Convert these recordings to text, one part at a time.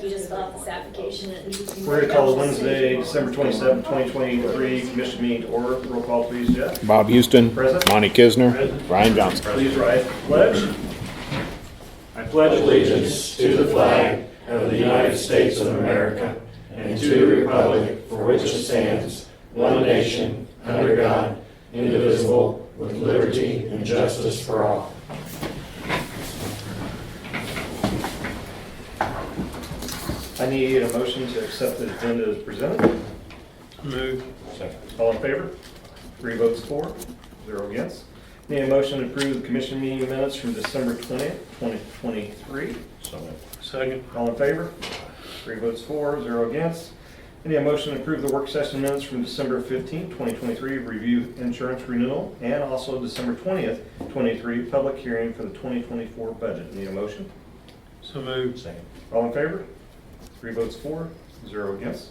like you just filled out this application and it needs to be. We're going to call Wednesday, December 27, 2023, commission meeting to order. Roll call, please, Jeff. Bob Houston, Present. Monty Kisner, Present. Brian Johnson. Please rise for pledge. I pledge allegiance to the flag of the United States of America and to the republic for which it stands, one nation, under God, indivisible, with liberty and justice for all. I need a motion to accept the agenda as presented. Move. All in favor? 3 votes for, 0 against. Need a motion to approve the commission meeting minutes from December 20th, 2023. Second. All in favor? 3 votes for, 0 against. Need a motion to approve the work session minutes from December 15th, 2023, review insurance renewal, and also December 20th, 2023, public hearing for the 2024 budget. Need a motion? So moved. Second. All in favor? 3 votes for, 0 against.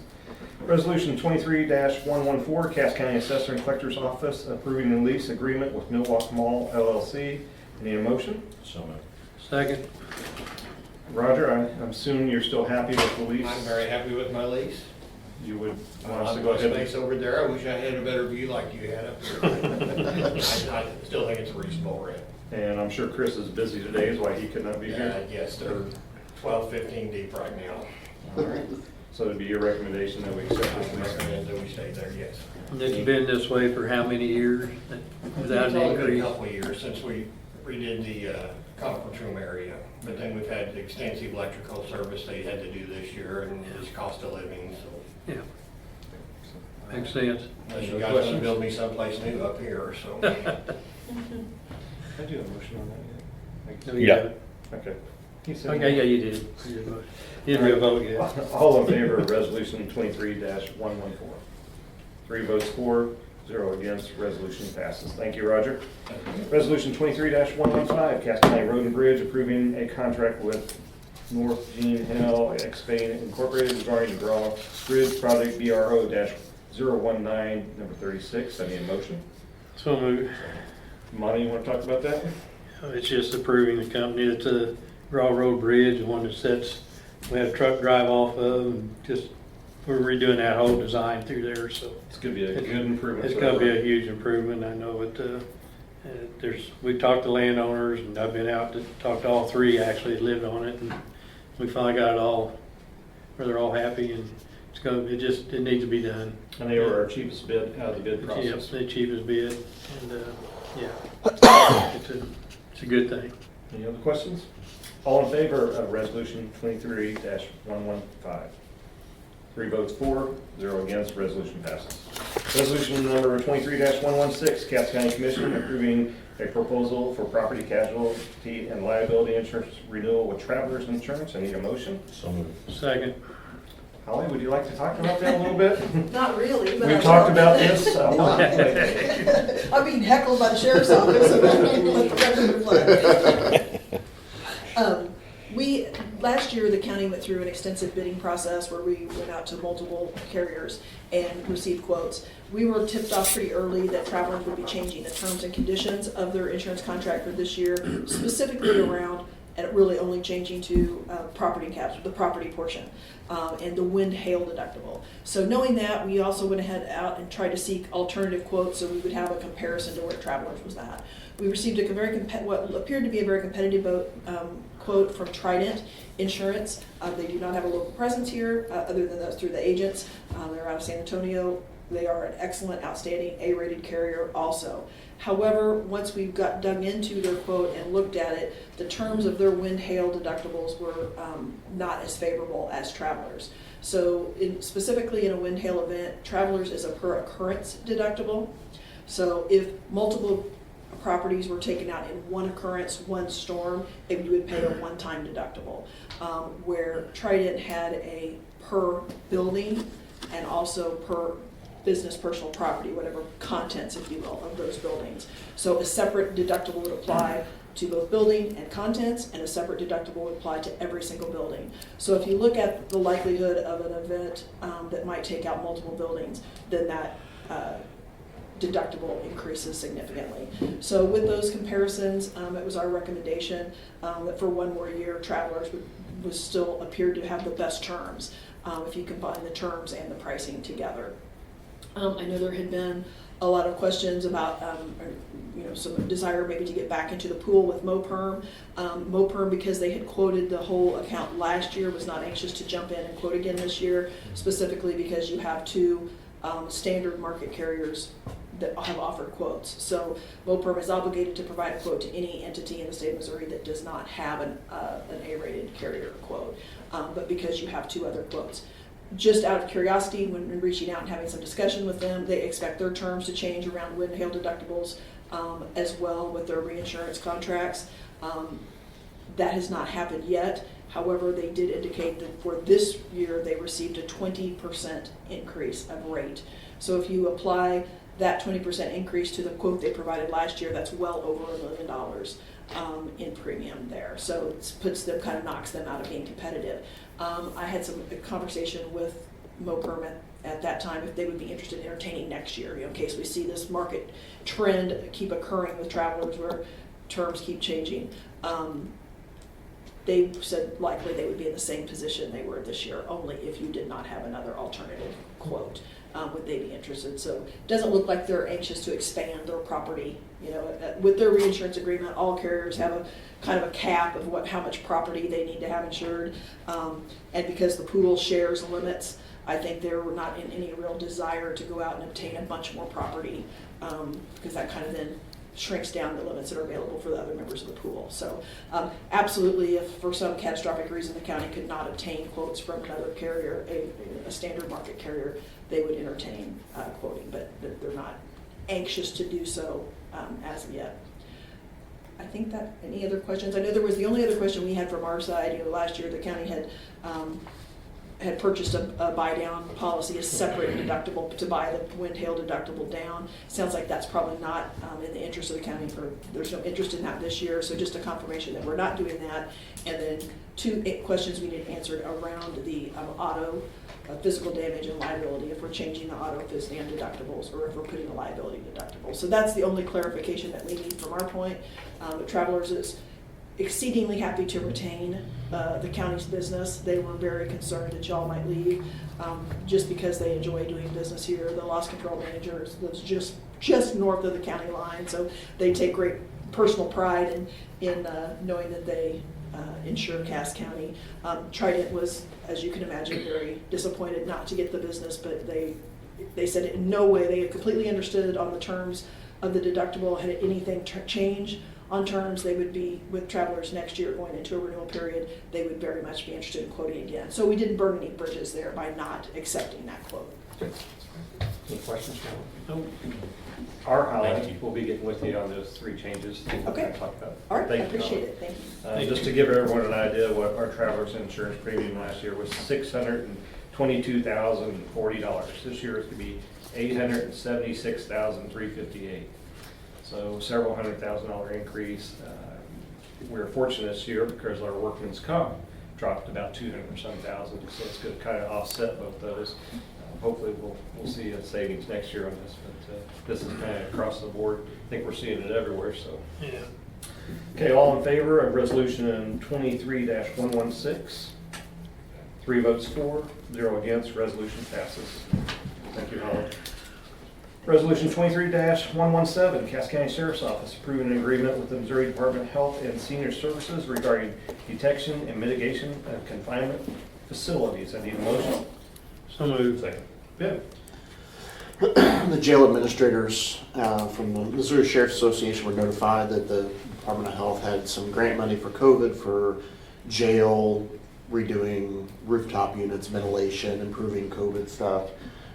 Resolution 23-114, Cass County Assessor and Collector's Office approving the lease agreement with Millwalk Mall LLC. Need a motion? So moved. Second. Roger, I'm assuming you're still happy with the lease? I'm very happy with my lease. You would want us to go My ahead space and... over there, I wish I had a better view like you had up there. I still think it's a reasonable rent. And I'm sure Chris is busy today, is why he could not be here. Yes, they're 12, 15 deep right now. All right. So it'd be your recommendation that we accept I this lease? recommend that we stay there, yes. And it's been this way for how many years without It's an only been a increase? couple of years since we redid the conference room area, but then we've had extensive electrical service they had to do this year and just cost of living, so. Yeah, makes sense. Unless No you guys want to questions? build me someplace new up here, so. I do have a motion on that. No, you Yeah. haven't. Okay. He said- Okay, yeah, you did. You did vote. You didn't really vote yet. All in favor of resolution 23-114? 3 votes for, 0 against, resolution passes. Thank you, Roger. Resolution 23-115, Cass County Road and Bridge approving a contract with North Gene Hill Excavating Incorporated regarding the Graw Bridge Project BRO-019, number 36. I need a motion. So moved. Monty, you want to talk about that? It's just approving the company. It's a Raw Road Bridge, the one that sets, we had a truck drive off of, and just, we're redoing that whole design through there, so. It's going to be a good improvement. It's for gonna be the- a huge improvement. I know it, we talked to landowners, and I've been out to talk to all 3 actually that lived on it, and we finally got it all, where they're all happy, and it needs to be done. And they were our cheapest bid out of the bid Yep, process. the cheapest bid, and, yeah, it's a good thing. Any other questions? All in favor of resolution 23-115? 3 votes for, 0 against, resolution passes. Resolution number 23-116, Cass County Commission approving a proposal for property casualty and liability insurance renewal with Travelers Insurance. I need a motion. So moved. Second, Holly, would you like to talk about that a little bit? Not really, but. We've talked about this a lot. I'm being heckled by the sheriff's office. Let the record reflect. Last year, the county went through an extensive bidding process where we went out to multiple carriers and received quotes. We were tipped off pretty early that Travelers would be changing the terms and conditions of their insurance contract for this year, specifically around, and really only changing to property casualty, the property portion, and the wind hail deductible. So knowing that, we also went ahead out and tried to seek alternative quotes so we would have a comparison to where Travelers was at. We received a what appeared to be a very competitive quote from Trident Insurance. They do not have a local presence here, other than those through the agents. They're out of San Antonio. They are an excellent, outstanding A-rated carrier also. However, once we got dug into their quote and looked at it, the terms of their wind hail deductibles were not as favorable as Travelers. So specifically in a wind hail event, Travelers is a per occurrence deductible. So if multiple properties were taken out in one occurrence, one storm, and you would pay a one-time deductible, where Trident had a per building and also per business personal property, whatever contents, if you will, of those buildings. So a separate deductible would apply to both building and contents, and a separate deductible would apply to every single building. So if you look at the likelihood of an event that might take out multiple buildings, then that deductible increases significantly. So with those comparisons, it was our recommendation that for one more year, Travelers would was still appeared to have the best terms, if you combine the terms and the pricing together. I know there had been a lot of questions about, some desire maybe to get back into the pool with MoPerm. MoPerm, because they had quoted the whole account last year, was not anxious to jump in and quote again this year, specifically because you have two standard market carriers that have offered quotes. So MoPerm is obligated to provide a quote to any entity in the state of Missouri that does not have an A-rated carrier quote, but because you have two other quotes. Just out of curiosity, when reaching out and having some discussion with them, they expect their terms to change around wind hail deductibles, as well with their reinsurance contracts. That has not happened yet. However, they did indicate that for this year, they received a 20% increase of rate. So if you apply that 20% increase to the quote they provided last year, that's well over $1 million in premium there. So it puts them, kind of knocks them out of being competitive. I had some conversation with MoPerm at that time if they would be interested in entertaining next year, in case we see this market trend keep occurring with travelers where terms keep changing. They said likely they would be in the same position they were this year, only if you did not have another alternative quote. Would they be interested? So it doesn't look like they're anxious to expand their property. With their reinsurance agreement, all carriers have a kind of a cap of how much property they need to have insured. And because the pool shares limits, I think they're not in any real desire to go out and obtain a bunch more property, because that kind of then shrinks down the limits that are available for the other members of the pool. So absolutely, if for some catastrophic reason the county could not obtain quotes from another carrier, a standard market carrier, they would entertain quoting, but they're not anxious to do so as of yet. I think that, any other questions? I know there was the only other question we had from our side, last year the county had purchased a buy-down policy, a separate deductible to buy the wind hail deductible down. Sounds like that's probably not in the interest of the county. There's no interest in that this year, so just a confirmation that we're not doing that. And then two questions we need answered around the auto physical damage and liability, if we're changing the auto phys and deductibles, or if we're putting a liability deductible. So that's the only clarification that we need from our point. But Travelers is exceedingly happy to retain the county's business. They were very concerned that y'all might leave, just because they enjoy doing business here. The loss control manager lives just north of the county line, so they take great personal pride in knowing that they insure Cass County. Trident was, as you can imagine, very disappointed not to get the business, but they said in no way, they had completely understood on the terms of the deductible. Had anything change on terms, they would be with Travelers next year going into a renewal period. They would very much be interested in quoting again. So we didn't burn any bridges there by not accepting that quote. Any questions? No. Our highlight, we'll be getting with you on those three changes that Okay. I talked about. All right, I Thank you, appreciate Colin. it. Thank you. Just to give everyone an idea, what our Travelers insurance premium last year was $622,040. This year it's going to be $876,358. So several $100,000 increase. We're fortunate this year because our workman's comp dropped about 200 or some thousand, so it's going to kind of offset both those. Hopefully we'll see a savings next year on this, but this is kind of across the board. I think we're seeing it everywhere. So. Yeah. Okay, all in favor of resolution 23-116? 3 votes for, 0 against, resolution passes. Thank you, Holly. Resolution 23-117, Cass County Sheriff's Office approving an agreement with the Missouri Department of Health and Senior Services regarding detection and mitigation of confinement facilities. I need a motion. So moved. Second. Ben. The jail administrators from the Missouri Sheriff's Association were notified that the Department of Health had some grant money for COVID for jail, redoing rooftop units, ventilation, improving COVID stuff.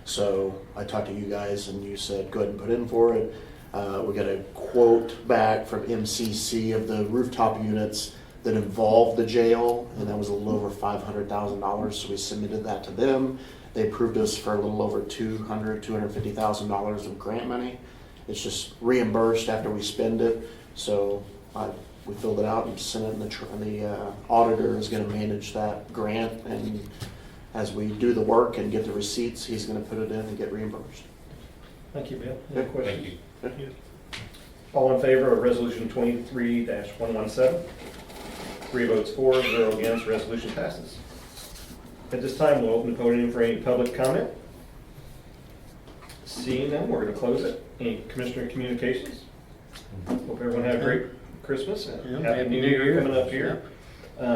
So I talked to you guys and you said go ahead and put in for it. We got a quote back from MCC of the rooftop units that involved the jail, and that was a little over $500,000. So we submitted that to them. They approved us for a little over $250,000 of grant money. It's just reimbursed after we spend it. So we filled it out and sent it, and the auditor is going to manage that grant. And as we do the work and get the receipts, he's going to put it in and get reimbursed. Thank you, Ben. Any questions? Thank you. All in favor of resolution 23-117? 3 votes for, 0 against, resolution passes. At this time, we'll open the podium for any public comment. Seeing none, we're gonna close it. Any commissioner communications? Hope everyone had a great Christmas and Yeah, Happy New Year coming up here.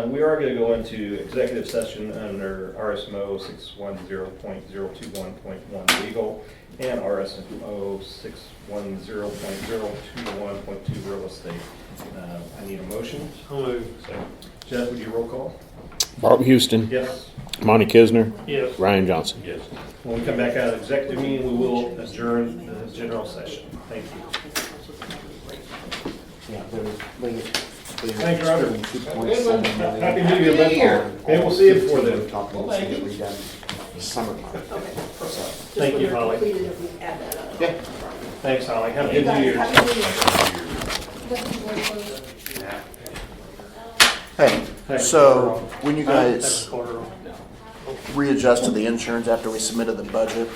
We are gonna go into executive session under RSMO 610.021.1 legal and RSMO 610.021.2 real estate. I need a motion. I'll move. Jeff, would you roll call? Barb Houston, Yes. Monty Kisner, Yes. Ryan Johnson. Yes. When we come back out of executive meeting, we will adjourn the general session. Thank you. Thank you, Robert. Happy New Year, bud. Maybe we'll see you before then. Summertime. Thank you, Holly. Completed if we add that up. Thanks, Holly. Have a good New Year. Happy New Year. Hey, so when you That's guys a quarter. readjusted the insurance after we submitted the budget,